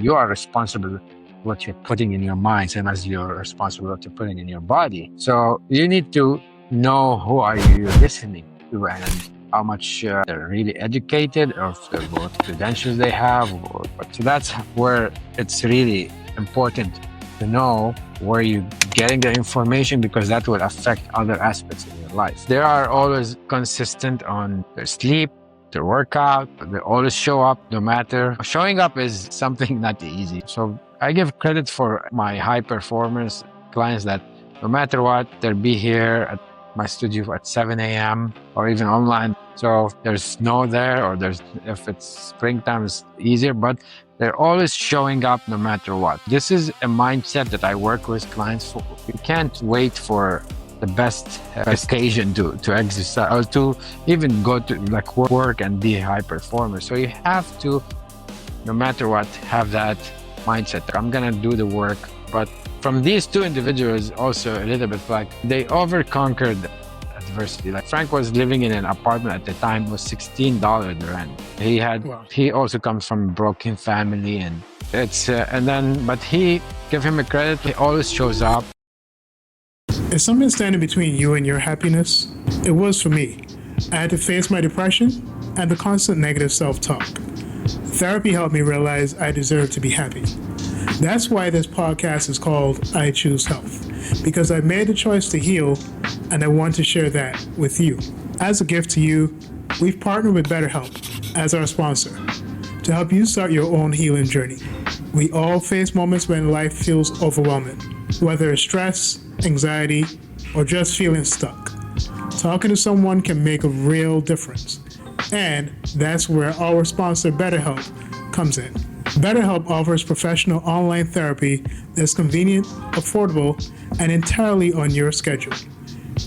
You are responsible what you're putting in your mind, same as you're responsible what you're putting in your body. So you need to know who are you listening to and how much they're really educated or what credentials they have. So that's where it's really important to know where you're getting the information, because that will affect other aspects in your life. They are always consistent on their sleep, their workout. They always show up no matter. Showing up is something not easy. So I give credit for my high performance clients that no matter what, they'll be here at my studio at 7 a.m. or even online. So there's snow there, or if it's springtime, it's easier, but they're always showing up no matter what. This is a mindset that I work with clients for. You can't wait for the best occasion to exercise or to even go to like work and be a high performer. So you have to, no matter what, have that mindset. I'm gonna do the work. But from these two individuals, also a little bit like they overconquered adversity. Like Frank was living in an apartment at the time, it was $16 the rent. He also comes from a broken family, and but he, give him a credit, he always shows up. Is something standing between you and your happiness? It was for me. I had to face my depression and the constant negative self-talk. Therapy helped me realize I deserve to be happy. That's why this podcast is called I Choose Health, because I made the choice to heal, and I want to share that with you. As a gift to you, we've partnered with BetterHelp as our sponsor to help you start your own healing journey. We all face moments when life feels overwhelming, whether it's stress, anxiety, or just feeling stuck. Talking to someone can make a real difference. And that's where our sponsor, BetterHelp, comes in. BetterHelp offers professional online therapy that's convenient, affordable, and entirely on your schedule.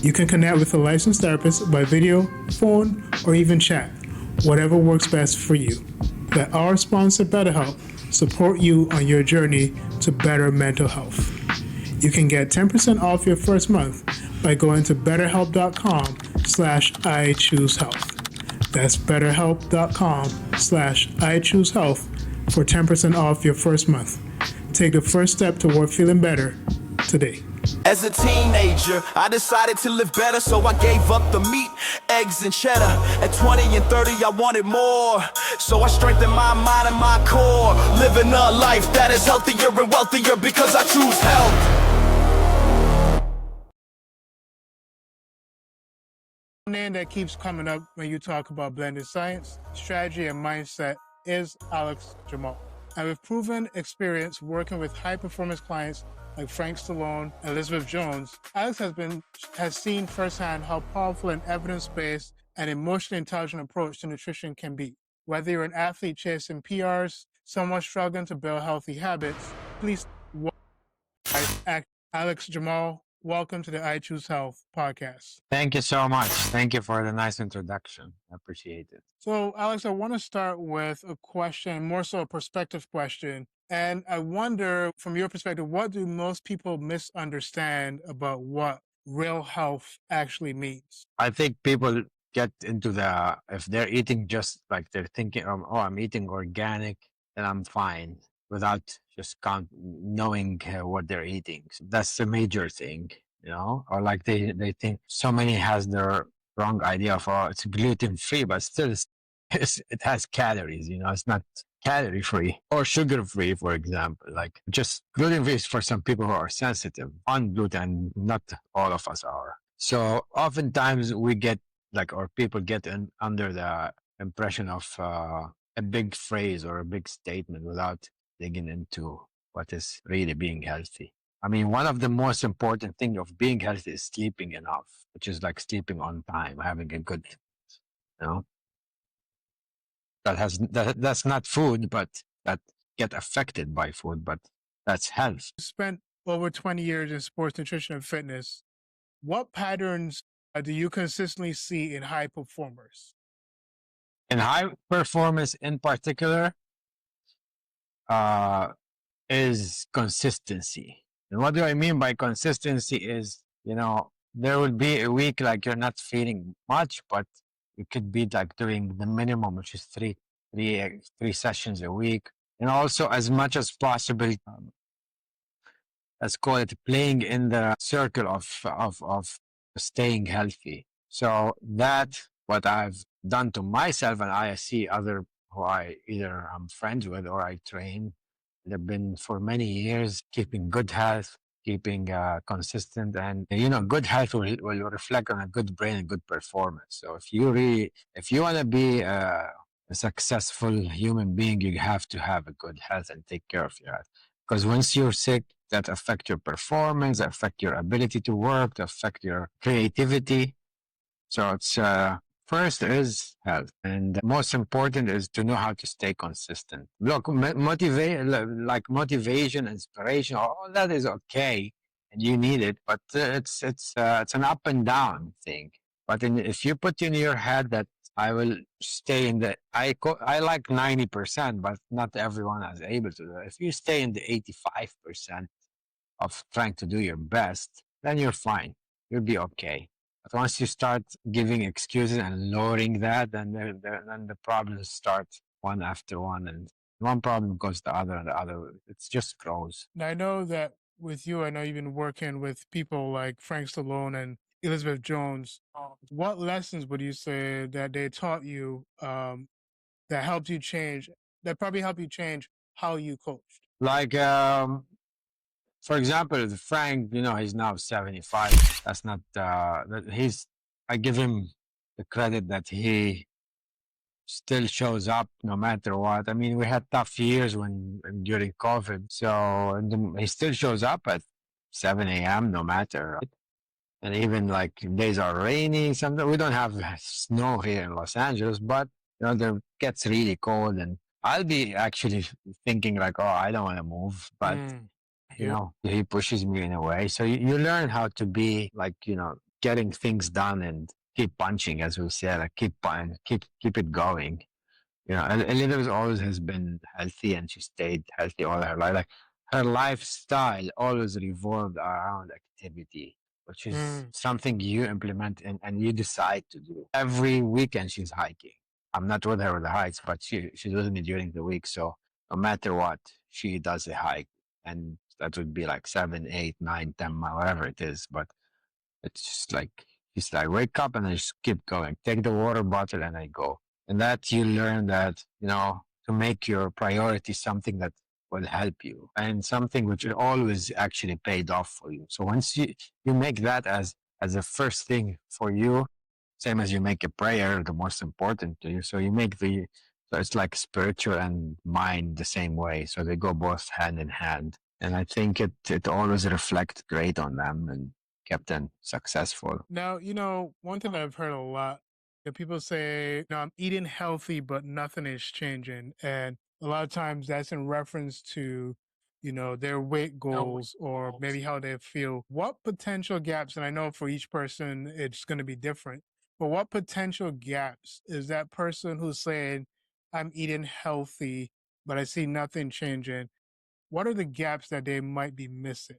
You can connect with a licensed therapist by video, phone, or even chat, whatever works best for you. Let our sponsor, BetterHelp, support you on your journey to better mental health. You can get 10% off your first month by going to betterhelp.com/iChooseHealth. That's betterhelp.com/iChooseHealth for 10% off your first month. Take the first step toward feeling better today. As a teenager, I decided to live better, so I gave up the meat, eggs, and cheddar. At 20 and 30, I wanted more, so I strengthened my mind and my core. Living a life that is healthier and wealthier because I choose health. Name that keeps coming up when you talk about blended science, strategy, and mindset is Alex Jamal. And with proven experience working with high-performance clients like Frank Stallone and Elizabeth Jones, Alex has seen firsthand how powerful an evidence-based and emotionally intelligent approach to nutrition can be. Whether you're an athlete chasing PRs, someone struggling to build healthy habits, please welcome Alex Jamal. Welcome to the I Choose Health podcast. Thank you so much. Thank you for the nice introduction. I appreciate it. So, Alex, I want to start with a question, more so a perspective question. And I wonder, from your perspective, what do most people misunderstand about what real health actually means? I think people get into if they're eating just like they're thinking, oh, I'm eating organic, then I'm fine, without just knowing what they're eating. So that's the major thing, or like they think so many has their wrong idea of, oh, it's gluten free, but still it has calories, it's not calorie free or sugar free, for example. Like just gluten free is for some people who are sensitive on gluten, not all of us are. So oftentimes we get or people get under the impression of a big phrase or a big statement without digging into what is really being healthy. I mean, one of the most important things of being healthy is sleeping enough, which is like sleeping on time, having a good, that's not food, but that get affected by food, but that's health. You spent over 20 years in sports nutrition and fitness. What patterns do you consistently see in high performers? In high performance in particular, is consistency. And what do I mean by consistency is, there will be a week like you're not feeling much, but you could be like doing the minimum, which is three sessions a week. and also as much as possible, let's call it playing in the circle of staying healthy. So that what I've done to myself, and I see other who I either I'm friends with or I train. They've been for many years keeping good health, keeping consistent, and good health will reflect on a good brain and good performance. So if you want to be a successful human being, you have to have a good health and take care of your health. Because once you're sick, that affect your performance, affect your ability to work, affect your creativity. So it's first is health, and most important is to know how to stay consistent. Look, motivate like motivation, inspiration, all that is okay, and you need it, but it's an up and down thing. But if you put in your head that I will stay in the I like 90%, but not everyone is able to do it. If you stay in the 85% of trying to do your best, then you're fine. You'll be okay. But once you start giving excuses and lowering that, then the problems start one after one, and one problem goes to the other, and the other. It just grows. Now, I know that with you, I know you've been working with people like Frank Stallone and Elizabeth Jones. What lessons would you say that they taught you that helped you change, that probably helped you change how you coached? Like, for example, Frank, he's now 75. That's not, I give him the credit that he still shows up no matter what. I mean, we had tough years during COVID, so he still shows up at 7 a.m. no matter. And even like days are rainy. Sometimes we don't have snow here in Los Angeles, but it gets really cold, and I'll be actually thinking like, oh, I don't want to move, but Yeah. he pushes me in a way. So you learn how to be like, getting things done and keep punching, as we said, like keep it going. Elizabeth always has been healthy, and she stayed healthy all her life. Like her lifestyle always revolved around activity, which is something you implement and you decide to do. Every weekend she's hiking. I'm not with her with the hikes, but she's with me during the week. So no matter what, she does a hike, and that would be like 7, 8, 9, 10 miles, whatever it is. But it's just like it's like wake up and I just keep going. Take the water bottle and I go. And that you learn that, to make your priority something that will help you and something which will always actually paid off for you. So once you make that as a first thing for you, same as you make a prayer, the most important to you. So you make so it's like spiritual and mind the same way. So they go both hand in hand. And I think it always reflects great on them and kept them successful. Now, one thing that I've heard a lot that people say, I'm eating healthy, but nothing is changing. And a lot of times that's in reference to, their weight goals or maybe how they feel. What potential gaps, and I know for each person it's going to be different, but what potential gaps is that person who's saying, I'm eating healthy, but I see nothing changing? What are the gaps that they might be missing?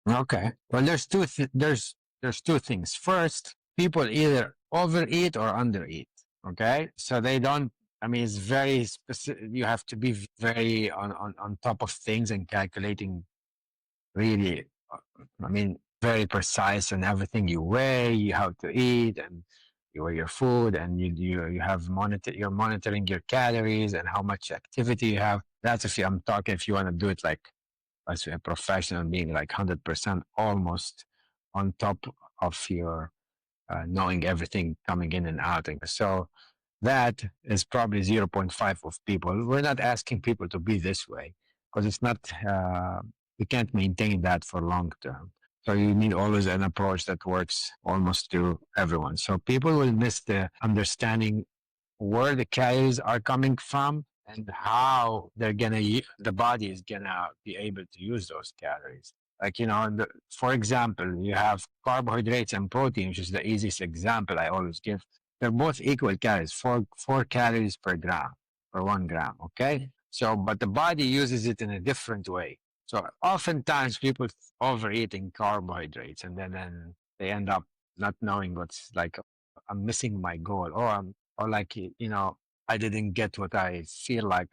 Okay. Well, there's two things. First, people either overeat or undereat. Okay, so they don't. I mean, it's very specific. You have to be very on top of things and calculating really. I mean, very precise on everything you weigh, you have to eat, and you weigh your food, and you have you're monitoring your calories and how much activity you have. That's I'm talking if you want to do it like as a professional, being like 100% almost on top of your knowing everything coming in and out. And so that is probably zero point 0.5 of people. We're not asking people to be this way because it's not, we can't maintain that for long term. So you need always an approach that works almost to everyone. So people will miss the understanding where the calories are coming from and how the body is gonna be able to use those calories. Like, for example, you have carbohydrates and protein, which is the easiest example I always give. They're both equal calories, four calories per gram, per 1 gram. Okay. So, but the body uses it in a different way. So oftentimes people overeating carbohydrates and then they end up not knowing what's like, I'm missing my goal or like, I didn't get what I feel like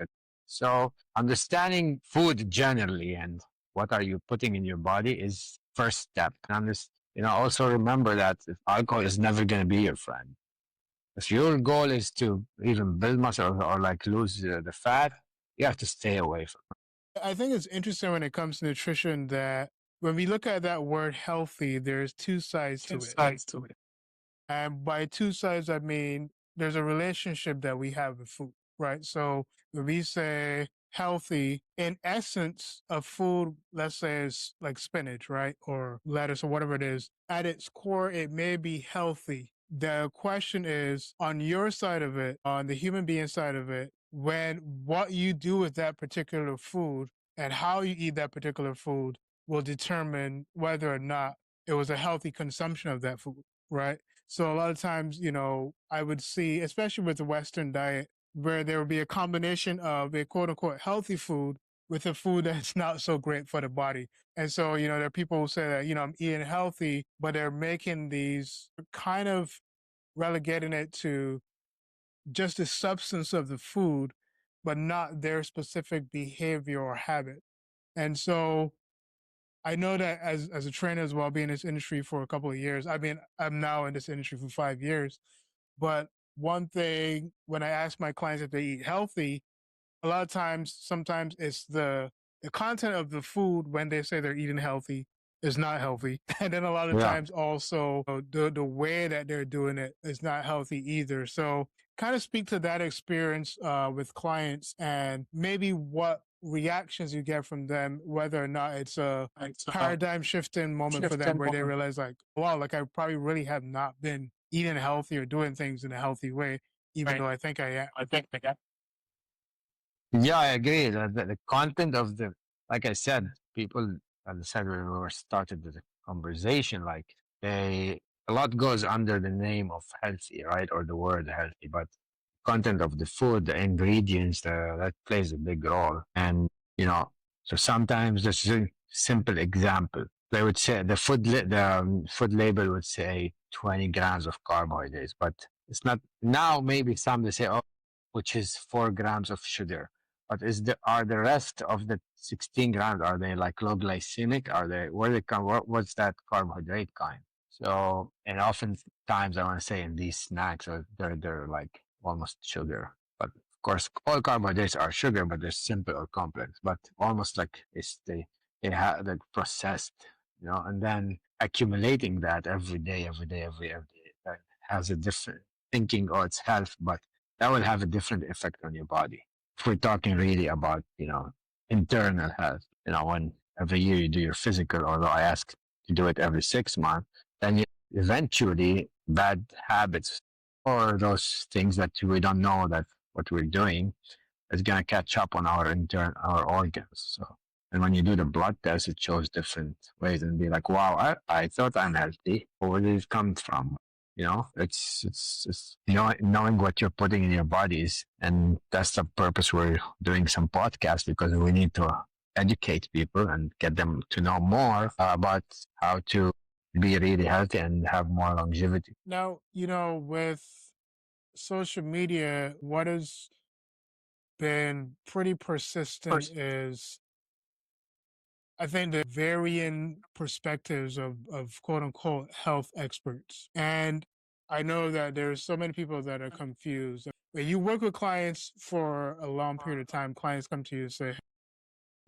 So understanding food generally and what are you putting in your body is first step. And also remember that if alcohol is never going to be your friend. If your goal is to even build muscle or like lose the fat, you have to stay away from I think it's interesting when it comes to nutrition that when we look at that word healthy, there's two sides to it. And by two sides, I mean there's a relationship that we have with food, right? So when we say healthy, in essence, a food, let's say is like spinach, right? Or lettuce or whatever it is, at its core, it may be healthy. The question is on your side of it, on the human being side of it, when what you do with that particular food and how you eat that particular food will determine whether or not it was a healthy consumption of that food, right? So a lot of times, I would see, especially with the Western diet, where there would be a combination of a quote unquote healthy food with a food that's not so great for the body. And so, there are people who say that, I'm eating healthy, but they're making these kind of relegating it to just the substance of the food, but not their specific behavior or habit. And so I know that as a trainer as well, being in this industry for a couple of years, I mean, I'm now in this industry for 5 years. But one thing when I ask my clients if they eat healthy, a lot of times, sometimes it's the content of the food when they say they're eating healthy is not healthy. And then a lot of it. Yeah. times also the way that they're doing it is not healthy either. So kind of speak to that experience with clients and maybe what reactions you get from them, whether or not it's a paradigm shifting moment for them where they realize like, wow, like I probably really have not been eating healthy or doing things in a healthy way, even though I think I am. Yeah, I agree. The content of like I said, people, as I said, when we were started the conversation, like a lot goes under the name of healthy, right? Or the word healthy, but content of the food, the ingredients, that plays a big role. And, so sometimes this is a simple example. They would say the food label would say 20 grams of carbohydrates, but it's not now. Maybe some they say, oh, which is 4 grams of sugar. But are the rest of the 16 grams, are they like low glycemic? Are they, where they come, what's that carbohydrate kind? So, and oftentimes I want to say in these snacks, they're like almost sugar. But of course, all carbohydrates are sugar, but they're simple or complex, but almost like they have like processed, and then accumulating that every day, that has a different thinking, oh, it's health, but that will have a different effect on your body. If we're talking really about, internal health, when every year you do your physical, although I ask to do it every 6 months, then eventually bad habits or those things that we don't know that what we're doing is going to catch up on our organs. So, and when you do the blood test, it shows different ways and be like, wow, I thought I'm healthy. Where did it come from? It's knowing what you're putting in your bodies. And that's the purpose we're doing some podcasts, because we need to educate people and get them to know more about how to be really healthy and have more longevity. Now, with social media, what has been pretty persistent is I think the varying perspectives of quote unquote health experts. And I know that there's so many people that are confused. When you work with clients for a long period of time, clients come to you and say,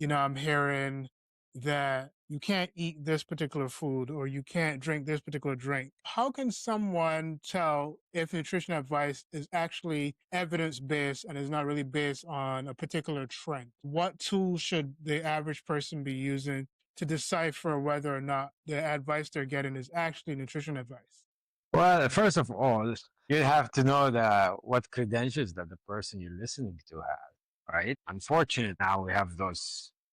I'm hearing that you can't eat this particular food or you can't drink this particular drink. How can someone tell if nutrition advice is actually evidence based and is not really based on a particular trend? What tools should the average person be using to decipher whether or not the advice they're getting is actually nutrition advice? Well, first of all, you have to know what credentials that the person you're listening to has, right? Unfortunately, now we have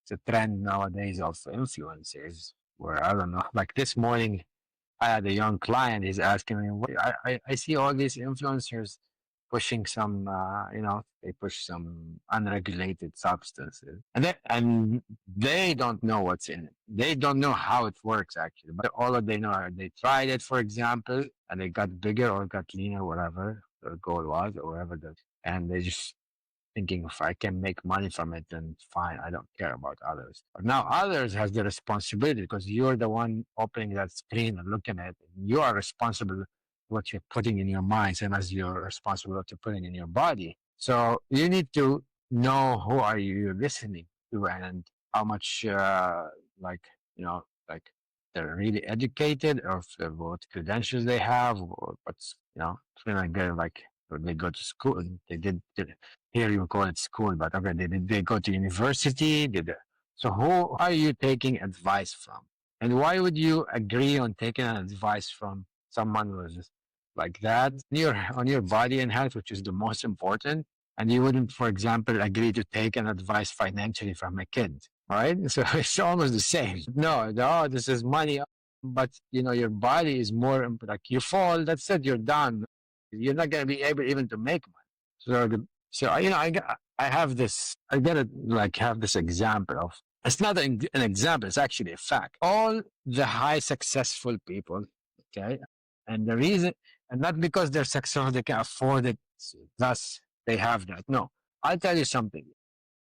it's a trend nowadays of influencers where I don't know, like this morning, I had a young client. He's asking me, I see all these influencers pushing some, they push some unregulated substances, and they don't know what's in it. They don't know how it works actually. But all that they know are they tried it, for example, and they got bigger or got leaner, whatever their goal was, or whatever and they just thinking if I can make money from it, then fine. I don't care about others. But now others has the responsibility because you're the one opening that screen and looking at it. You are responsible what you're putting in your mind, same as you're responsible what you're putting in your body. So you need to know who are you listening to and how much, like, like they're really educated or what credentials they have or what's, like they're like, or they go to school. They did here you call it school, but okay, did they go to university? So who are you taking advice from? And why would you agree on taking an advice from someone who's like that on your body and health, which is the most important? And you wouldn't, for example, agree to take an advice financially from a kid, right? So it's almost the same. No, no, this is money, but your body is more like you fall. That's it. You're done. You're not going to be able even to make money. I have this. I gotta like have this example of. It's not an example. It's actually a fact. All the high successful people, okay, and the reason, and not because they're successful, they can afford it. Thus, they have that. No, I'll tell you something.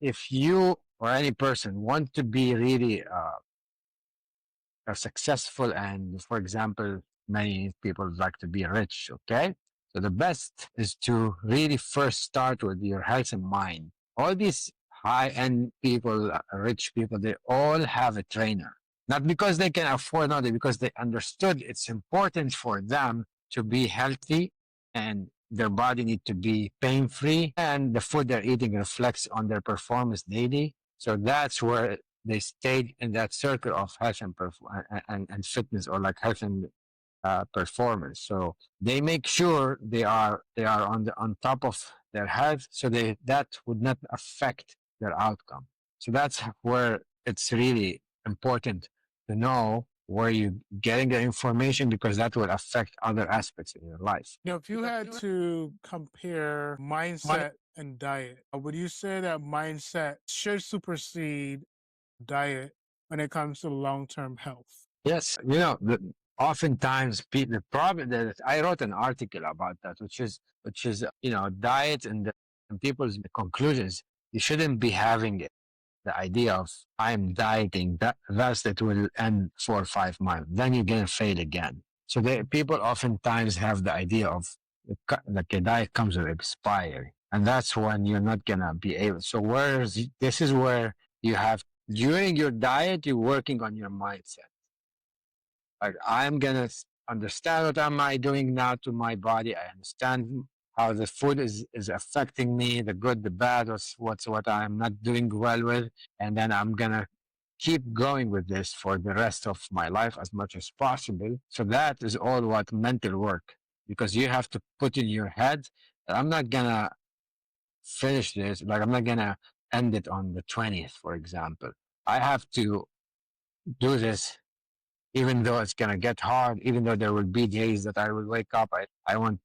If you or any person want to be really are successful and, for example, many people like to be rich, okay? So the best is to really first start with your health in mind. All these high end people, rich people, they all have a trainer. Not because they can afford it, because they understood it's important for them to be healthy and their body need to be pain free and the food they're eating reflects on their performance daily. So that's where they stayed in that circle of health and fitness, or like health and performance. So they make sure they are on top of their health, so that would not affect their outcome. So that's where it's really important to know where you're getting the information, because that will affect other aspects in your life. If you had to compare mindset and diet, would you say that mindset should supersede diet when it comes to long-term health? Yes, oftentimes the problem that I wrote an article about that, which is diet and people's conclusions. You shouldn't be having it. The idea of I'm dieting, thus it will end 4 or 5 months. Then you're gonna fail again. So people oftentimes have the idea of like a diet comes with expiry, and that's when you're not gonna be able. So this is where you have during your diet, you're working on your mindset. Like I'm gonna understand what am I doing now to my body. I understand how the food is affecting me, the good, the bad, what I'm not doing well with, and then I'm gonna keep going with this for the rest of my life as much as possible. So that is all what mental work, because you have to put in your head that I'm not gonna finish this, like I'm not gonna end it on the 20th, for example. I have to do this even though it's gonna get hard, even though there will be days that I will wake up, I want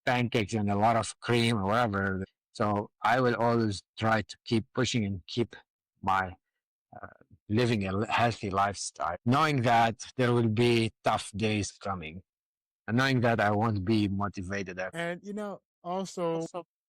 pancakes and a lot of cream or whatever. So I will always try to keep pushing and keep my uh, living a healthy lifestyle, knowing that there will be tough days coming, and knowing that I won't be motivated. And also,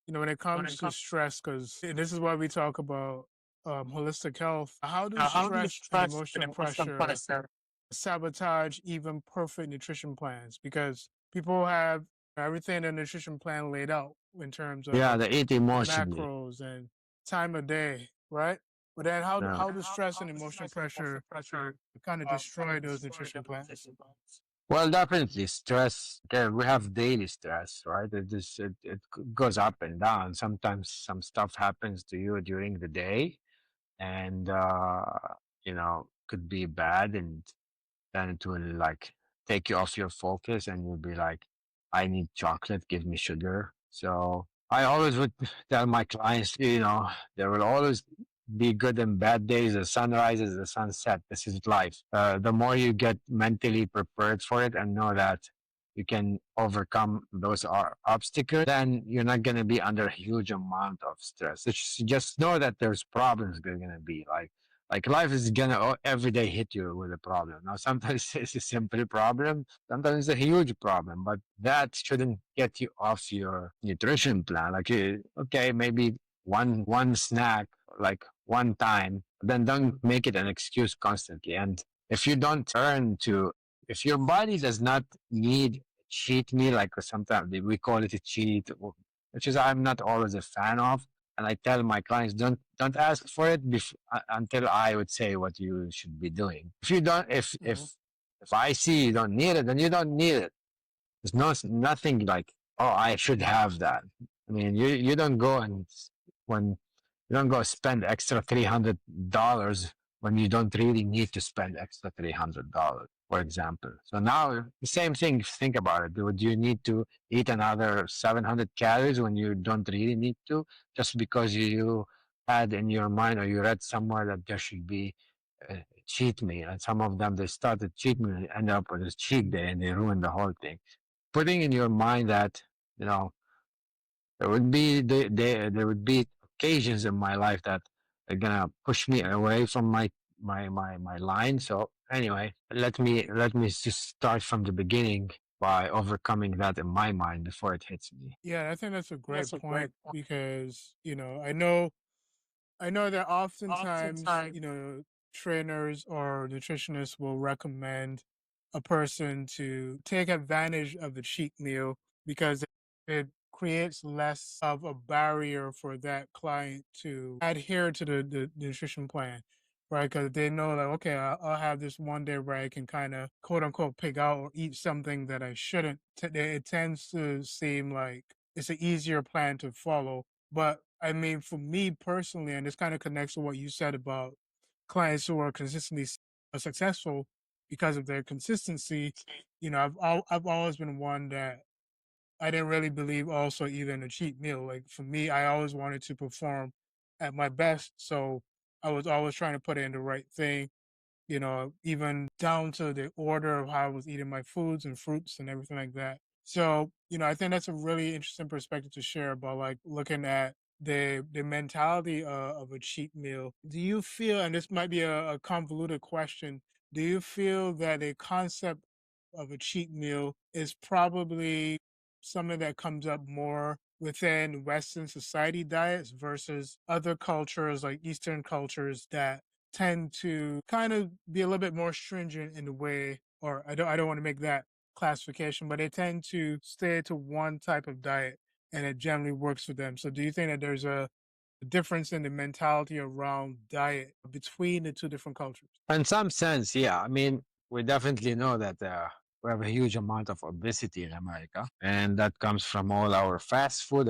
when it comes to stress, because this is why we talk about holistic health. How do stress and emotional pressure sabotage even perfect nutrition plans? Because people have everything in their nutrition plan laid out in terms of Yeah, they eat emotionally. macros and time of day, right? But then Yeah. how does stress and emotional pressure kind of destroy those nutrition plans? Well, definitely stress. Okay, we have daily stress, right? It goes up and down. Sometimes some stuff happens to you during the day, and could be bad, and then it will like take you off your focus, and you'll be like, I need chocolate, give me sugar. So I always would tell my clients, there will always be good and bad days. The sun rises, the sun sets. This is life. The more you get mentally prepared for it and know that you can overcome those obstacles, then you're not going to be under a huge amount of stress. Just know that there's problems going to be like life is gonna every day hit you with a problem. Now, sometimes it's a simple problem, sometimes it's a huge problem, but that shouldn't get you off your nutrition plan. Like, okay, maybe one snack, like one time, then don't make it an excuse constantly. And if you don't turn to, if your body does not need cheat meal, like sometimes we call it a cheat, which is I'm not always a fan of. And I tell my clients, don't ask for it until I would say what you should be doing. If you don't, if I see you don't need it, then you don't need it. There's nothing like, oh, I should have that. I mean, you don't go and when you don't go spend extra $300 when you don't really need to spend extra $300, for example. So now the same thing. Think about it. Do you need to eat another 700 calories when you don't really need to, just because you had in your mind or you read somewhere that there should be a cheat meal, and some of them they started cheat meal and end up with a cheat day and they ruin the whole thing. Putting in your mind that you know there would be occasions in my life that are gonna push me away from my line. So anyway, let me just start from the beginning by overcoming that in my mind before it hits me. Yeah, I think that's a great point because, I know that oftentimes, trainers or nutritionists will recommend a person to take advantage of the cheat meal because it creates less of a barrier for that client to adhere to the nutrition plan, right? Because they know that, okay, I'll have this one day where I can kind of quote unquote pig out or eat something that I shouldn't. It tends to seem like it's an easier plan to follow. But I mean, for me personally, and this kind of connects to what you said about clients who are consistently successful because of their consistency. I've always been one that I didn't really believe also either in a cheat meal. Like for me, I always wanted to perform at my best, so I was always trying to put in the right thing. Even down to the order of how I was eating my foods and fruits and everything like that. So, I think that's a really interesting perspective to share about like looking at the mentality of a cheat meal. Do you feel, and this might be a convoluted question, do you feel that a concept of a cheat meal is probably something that comes up more within Western society diets versus other cultures like Eastern cultures that tend to kind of be a little bit more stringent in the way, or I don't want to make that classification, but they tend to stay to one type of diet and it generally works for them. So do you think that there's a difference in the mentality around diet between the two different cultures? In some sense, yeah. I mean, we definitely know that we have a huge amount of obesity in America, and that comes from all our fast food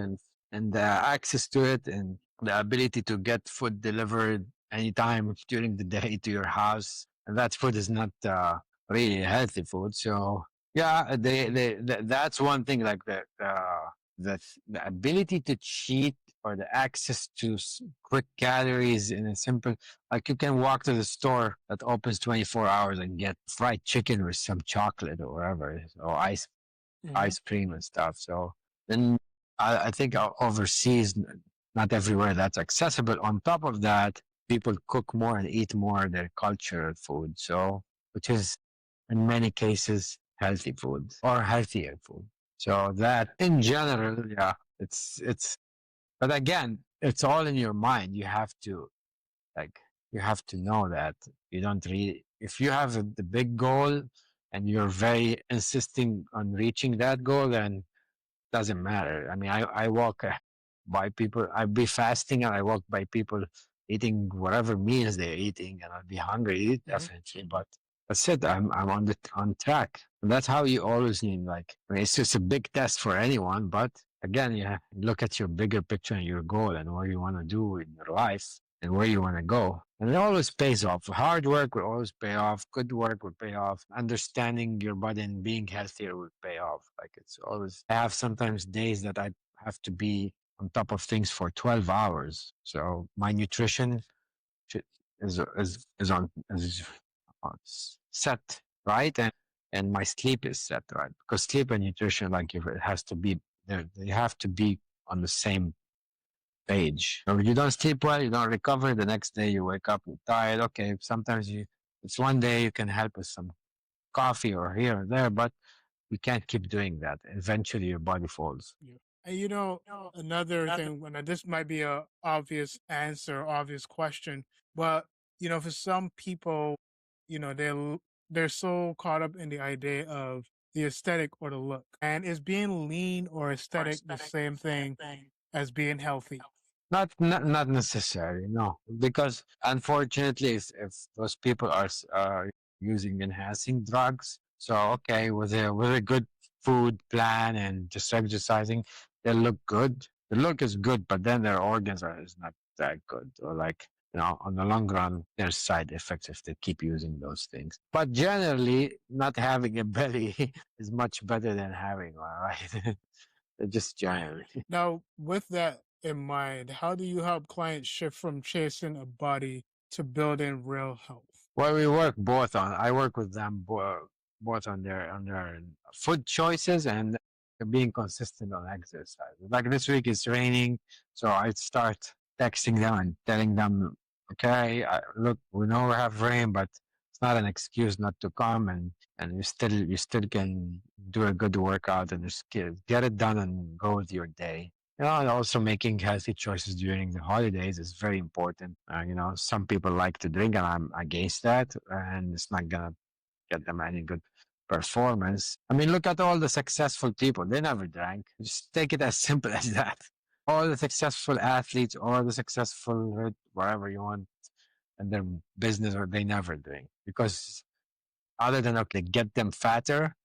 and access to it, and the ability to get food delivered anytime during the day to your house. And that food is not really healthy food. So yeah, that's one thing. Like the ability to cheat or the access to quick calories in a simple, like you can walk to the store that opens 24 hours and get fried chicken with some chocolate or whatever, or Mm-hmm. ice cream and stuff. So then I think overseas, not everywhere that's accessible. On top of that, people cook more and eat more their cultural food. So, which is in many cases healthy food or healthier food. So that in general, yeah, but again, it's all in your mind. Like, you have to know that you don't really, if you have the big goal and you're very insisting on reaching that goal, then doesn't matter. I mean, I walk by people, I'd be fasting and I walk by people eating whatever meals they're eating and I'll be hungry, Mm-hmm. definitely. But that's it. I'm on track. And that's how you always need, like, I mean, it's just a big test for anyone. But again, you look at your bigger picture and your goal and what you want to do in your life and where you want to go. And it always pays off. Hard work will always pay off. Good work will pay off. Understanding your body and being healthier will pay off. Like, it's always, I have sometimes days that I have to be on top of things for 12 hours. So my nutrition should, is set right, and my sleep is set right, because sleep and nutrition, like, if it has to be there, they have to be on the same page. So if you don't sleep well, you don't recover. The next day you wake up, you're tired. Okay, sometimes it's one day you can help with some coffee or here or there, but you can't keep doing that. Eventually your body falls. Yeah. And another thing, and this might be a obvious answer, obvious question, but for some people, they're so caught up in the idea of the aesthetic or the look. And is being lean or aesthetic the same thing as being healthy? Not necessary, no, because unfortunately, if those people are using enhancing drugs, so okay, with a good food plan and just exercising, they look good. The look is good, but then their organs are is not that good, or like on the long run, there's side effects if they keep using those things. But generally, not having a belly is much better than having one, right? Just generally. Now, with that in mind, how do you help clients shift from chasing a body to building real health? Well, we work both on. I work with them both on their food choices and being consistent on exercise. Like this week it's raining, so I start texting them and telling them, "Okay, look, we know we have rain, but it's not an excuse not to come, and you still can do a good workout and just get it done and go with your day." And also making healthy choices during the holidays is very important. Some people like to drink, and I'm against that, and it's not gonna get them any good performance. I mean, look at all the successful people; they never drank. Just take it as simple as that. All the successful athletes, all the successful whatever you want, and their business, or they never drink because other than okay, get them fatter,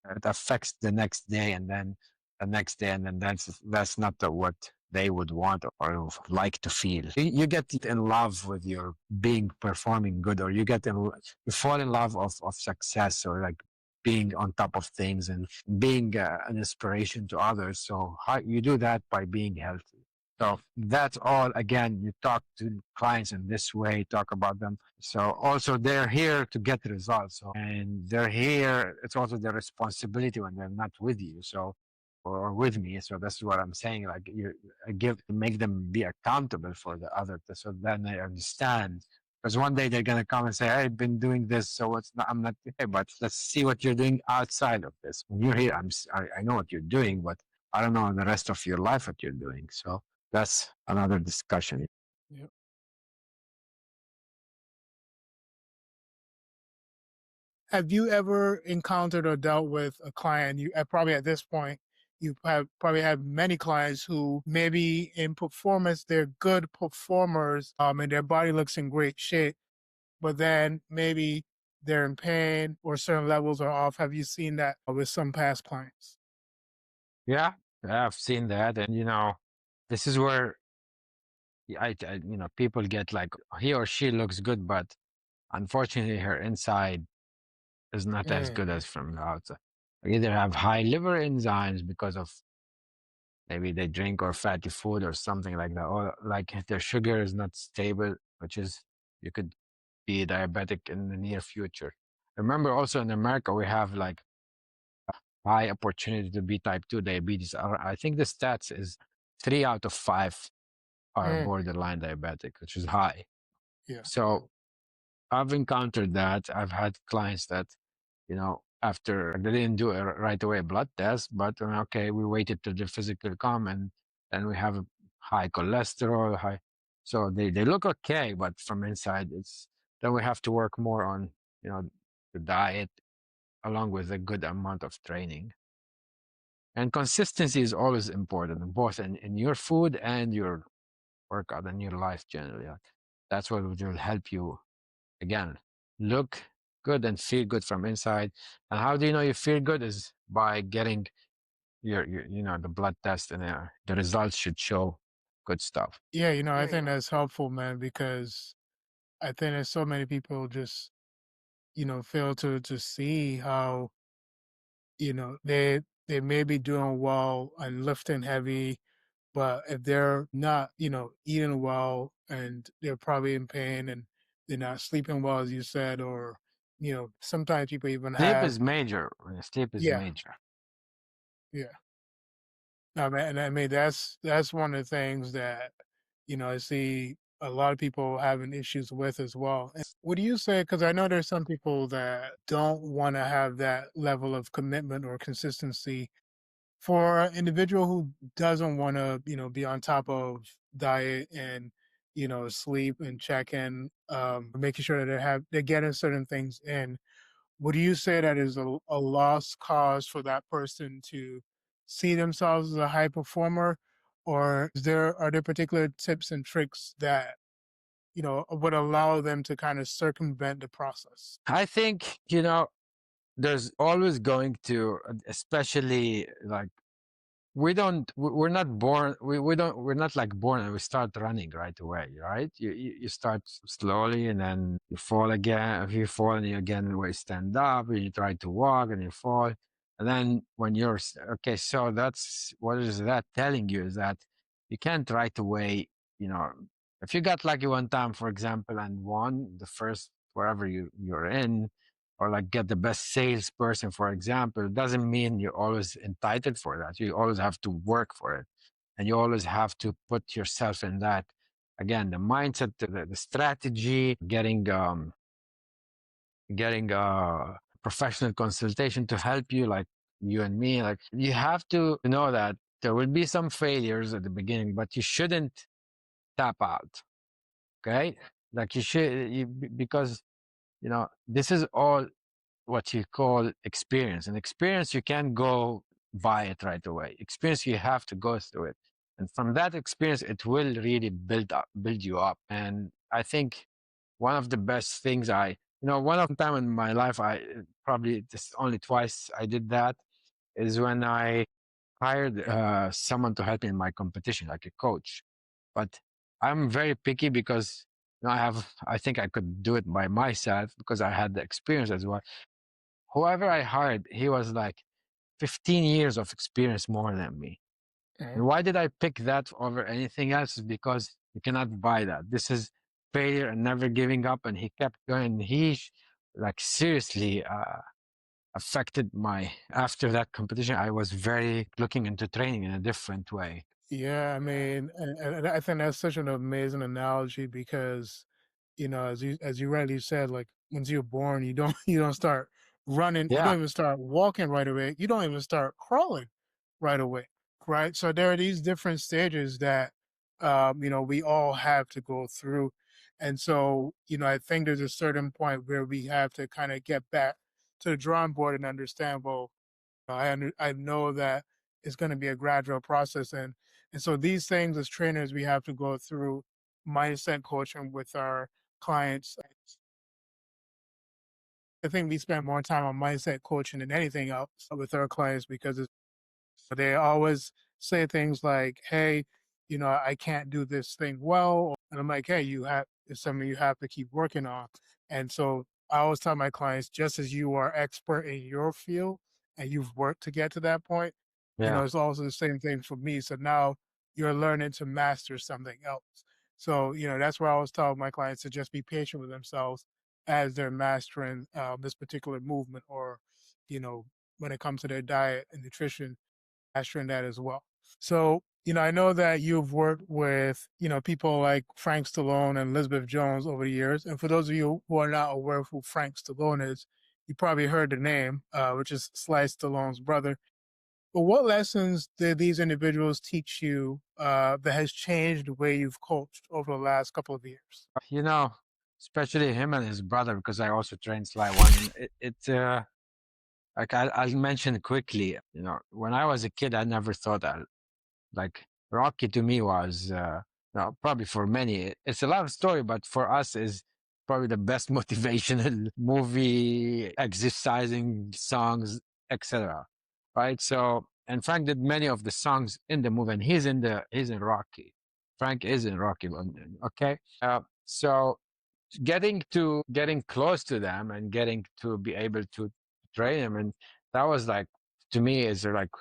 it affects the next day and then the next day, and then that's not what they would want or like to feel. You get in love with your being performing good, or you fall in love of success, or like being on top of things and being an inspiration to others. So how you do that by being healthy. So that's all. Again, you talk to clients in this way, talk about them. So also they're here to get results. And they're here. It's also their responsibility when they're not with you. So, or with me. So that's what I'm saying. Like make them be accountable for the other. So then they understand. Because one day they're gonna come and say, "Hey, I've been doing this, so it's not. I'm not here, but let's see what you're doing outside of this. When you're here, I know what you're doing, but I don't know the rest of your life what you're doing." So that's another discussion. Yep. Have you ever encountered or dealt with a client? You probably at this point you have probably had many clients who maybe in performance they're good performers, and their body looks in great shape, but then maybe they're in pain or certain levels are off. Have you seen that with some past clients? Yeah, I've seen that, and this is where people get like he or she looks good, but unfortunately, her inside is not as Mm, good as from the outside. They either have high liver enzymes because of maybe they drink or fatty food or something like that, or like their sugar is not stable, which is you could be diabetic in the near future. Remember, also in America, we have like high opportunity to be type 2 diabetes. I think the stats is 3 out of 5 are mm, borderline diabetic, which is high. yeah. So I've encountered that. I've had clients that, after they didn't do a right away blood test, but okay, we waited till the physical come, and then we have a high cholesterol, high. So they look okay, but from inside, then we have to work more on, the diet along with a good amount of training. And consistency is always important, both in your food and your workout and your life generally. Like, that's what will help you again look good and feel good from inside. And how do you know you feel good is by getting your the blood test, and the results should show good stuff. Yeah, I think that's helpful, man, because I think there's so many people just, fail to see how they may be doing well and lifting heavy, but if they're not, eating well and they're probably in pain and they're not sleeping well, as you said, or sometimes people even Sleep have, is major. Sleep is yeah, major. yeah. No, man, and I mean that's one of the things that I see a lot of people having issues with as well. And what do you say? Because I know there's some people that don't want to have that level of commitment or consistency for an individual who doesn't want to, be on top of diet and, sleep and check in, making sure that they're getting certain things in, would you say that is a lost cause for that person to see themselves as a high performer, or are there particular tips and tricks that would allow them to kind of circumvent the process? I think, there's always going to, especially like we're not born we don't we're not like born and we start running right away, right? You start slowly and then you fall again. If you fall and you again we stand up and you try to walk and you fall, and then when okay, so that's what is that telling you is that you can't right away, you know if you got lucky one time, for example, and won the first wherever you're in, or like get the best salesperson, for example, it doesn't mean you're always entitled for that. You always have to work for it. And you always have to put yourself in that. Again, the mindset, the strategy, getting professional consultation to help you, like you and me. Like you have to know that there will be some failures at the beginning, but you shouldn't tap out. Okay. Like because, this is all what you call experience. And experience, you can't go buy it right away. Experience, you have to go through it. And from that experience, it will really build you up. And I think one of the best things one of the time in my life, I probably just only twice I did that, is when I hired someone to help me in my competition, like a coach. But I'm very picky because I think I could do it by myself because I had the experience as well. Whoever I hired, he was like 15 years of experience more than me. And why did I pick that over anything else? Is because you cannot buy that. This is failure and never giving up. And he kept going. Like seriously affected after that competition. I was very looking into training in a different way. Yeah, I mean, and I think that's such an amazing analogy because, as you rightly said, like once you're born, you don't you don't start running, you Yeah. don't even start walking right away, you don't even start crawling right away, right? So there are these different stages that we all have to go through, and so I think there's a certain point where we have to kind of get back to the drawing board and understand, well, I know that it's going to be a gradual process, and so these things as trainers we have to go through mindset coaching with our clients. I think we spend more time on mindset coaching than anything else with our clients because they always say things like, "Hey, I can't do this thing well," and I'm like, "Hey, it's something you have to keep working on." And so I always tell my clients, just as you are expert in your field and you've worked to get to that point, Yeah. it's also the same thing for me. So now you're learning to master something else. So that's where I always tell my clients to just be patient with themselves as they're mastering this particular movement, or when it comes to their diet and nutrition, mastering that as well. So, I know that you've worked with, people like Frank Stallone and Elizabeth Jones over the years. And for those of you who are not aware of who Frank Stallone is, you probably heard the name, which is Sly Stallone's brother. But what lessons did these individuals teach you that has changed the way you've coached over the last couple of years? You know, especially him and his brother, because I also trained Sly One. And like I'll mention quickly, when I was a kid, I never thought that like Rocky to me was, probably for many, it's a love story, but for us is probably the best motivational movie, exercising songs, etc. Right. So, and Frank did many of the songs in the movie, and he's in Rocky. Frank is in Rocky. Okay. So getting close to them and getting to be able to train them, and that was like, to me, is like,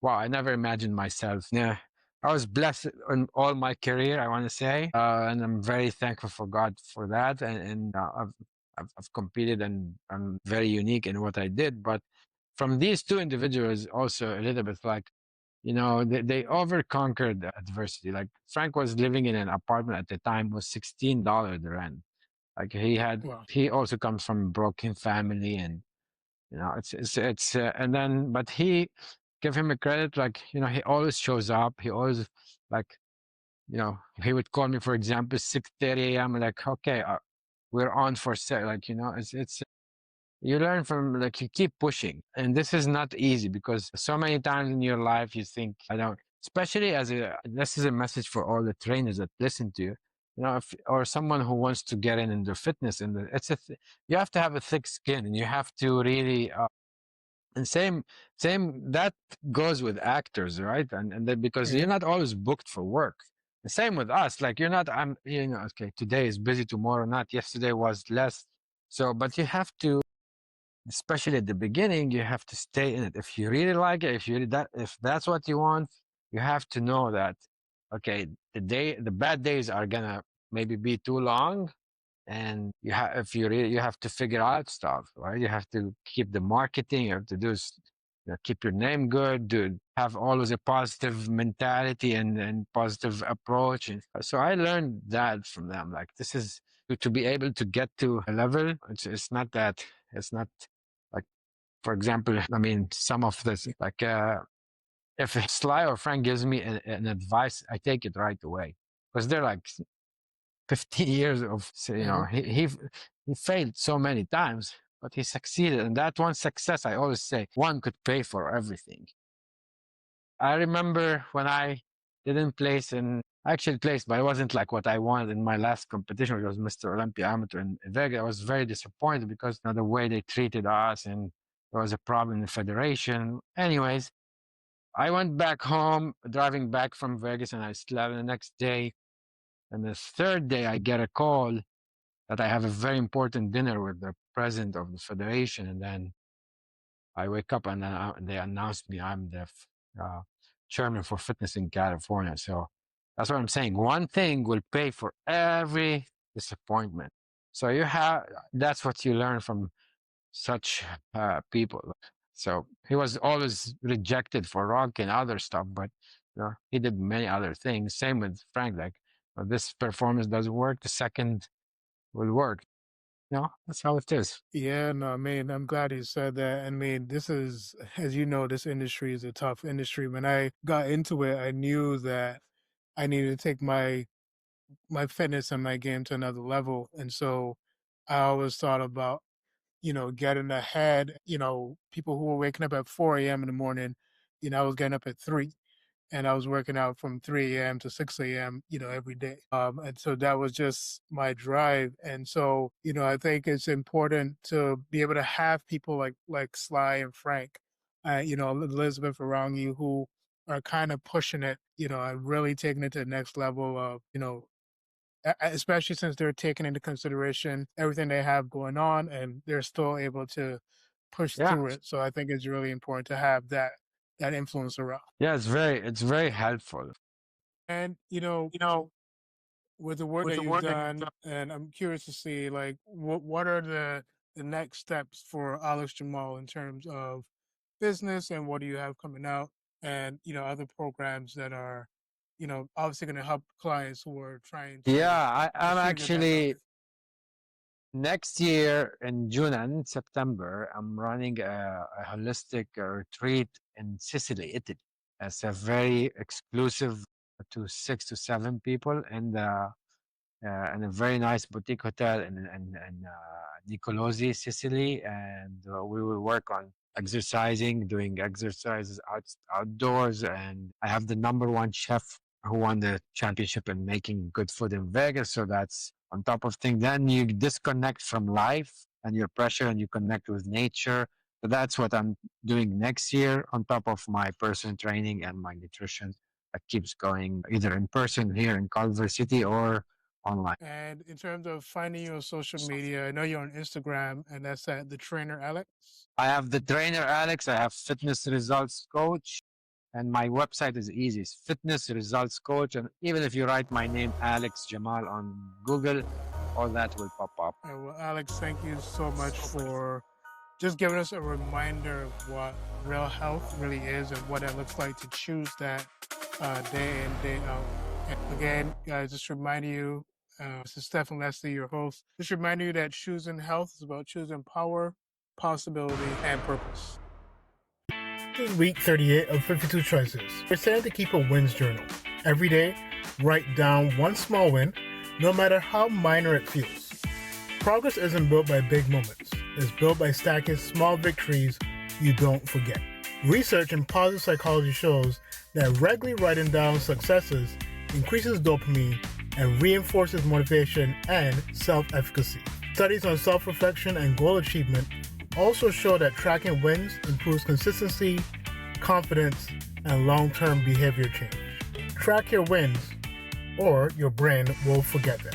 wow, I never imagined myself. Yeah, I was blessed in all my career, I want to say, and I'm very thankful for God for that. And I've competed, and I'm very unique in what I did. But from these two individuals, also a little bit like, they overconquered the adversity. Like Frank was living in an apartment at the time was $16 the rent. Like Well, he also comes from a broken family, and and then, but he give him a credit. Like, he always shows up. He always, like, he would call me, for example, 6:30 a.m. Like, okay, we're on for set. Like, it's you learn from, like, you keep pushing, and this is not easy because so many times in your life you think, I don't, especially this is a message for all the trainers that listen to you, or someone who wants to get in the fitness, and you have to have a thick skin, and you have to really, and same that goes with actors, right? And then, because you're Mhm. not always booked for work. The same with us. Like, you're not, okay, today is busy, tomorrow not, yesterday was less. So, but you have to, especially at the beginning, you have to stay in it. If you really like it, if that's what you want, you have to know that, okay, the bad days are gonna maybe be too long, and if you really, you have to figure out stuff, right? You have to keep the marketing, you have to keep your name good, to have always a positive mentality and positive approach. And so I learned that from them. Like, this is to be able to get to a level. It's not that, it's not like, for example, I mean, some of this, like, if Sly or Frank gives me an advice, I take it right away, because they're like 15 years of, Mhm. he failed so many times, but he succeeded. And that one success, I always say, one could pay for everything. I remember when I didn't place I actually placed, but it wasn't like what I wanted in my last competition, which was Mr. Olympia Amateur in Vegas. I was very disappointed because, the way they treated us, and there was a problem in the federation. Anyways, I went back home, driving back from Vegas, and I slept the next day. And the third day, I get a call that I have a very important dinner with the president of the federation. And then I wake up, and then they announced me I'm the uh, chairman for fitness in California. So that's what I'm saying. One thing will pay for every disappointment. So that's what you learn from such people. So he was always rejected for rock and other stuff, but he did many other things. Same with Frank. Like, this performance doesn't work, the second will work. That's how it is. Yeah, no, I mean, I'm glad you said that. I mean, this is, as you know, this industry is a tough industry. When I got into it, I knew that I needed to take my fitness and my game to another level. And so I always thought about, getting ahead, people who were waking up at 4 a.m. in the morning, I was getting up at 3 and I was working out from 3 a.m. to 6 a.m., every day. And so that was just my drive. And so, I think it's important to be able to have people like Sly and Frank, Elizabeth around you who are kind of pushing it, and really taking it to the next level of, especially since they're taking into consideration everything they have going on and they're still able to push Yeah. through it. So I think it's really important to have that influence around. Yeah, it's very helpful. And with the work that you've done, and I'm curious to see like what are the next steps for Alex Jamal in terms of business and what do you have coming out and other programs that are obviously going to help clients who are trying to Yeah, I'm achieve their best actually, outcome. next year in June and September, I'm running a holistic retreat in Sicily, Italy. It's a very exclusive to 6 to 7 people, in a very nice boutique hotel in Nicolosi, Sicily. And we will work on exercising, doing exercises outdoors. And I have the number one chef who won the championship in making good food in Vegas. So that's on top of things. Then you disconnect from life and your pressure, and you connect with nature. So that's what I'm doing next year on top of my personal training and my nutrition that keeps going either in person here in Culver City or online. And in terms of finding you on social media, I know you're on Instagram, and that's at the trainer Alex. I have the trainer Alex, I have fitness results coach, and my website is easy. It's fitness results coach. And even if you write my name, Alex Jamal, on Google, all that will pop up. Well, Alex, thank you so much for just giving us a reminder of what real health really is and what it looks like to choose that day in, day out. And again, guys, just remind you, this is Stephen Leslie, your host. Just remind you that choosing health is about choosing power, possibility, and purpose. This is week 38 of 52 choices. We're saying to keep a wins journal. Every day, write down one small win, no matter how minor it feels. Progress isn't built by big moments. It's built by stacking small victories you don't forget. Research in positive psychology shows that regularly writing down successes increases dopamine and reinforces motivation and self-efficacy. Studies on self-reflection and goal achievement also show that tracking wins improves consistency, confidence, and long-term behavior change. Track your wins, or your brain will forget them.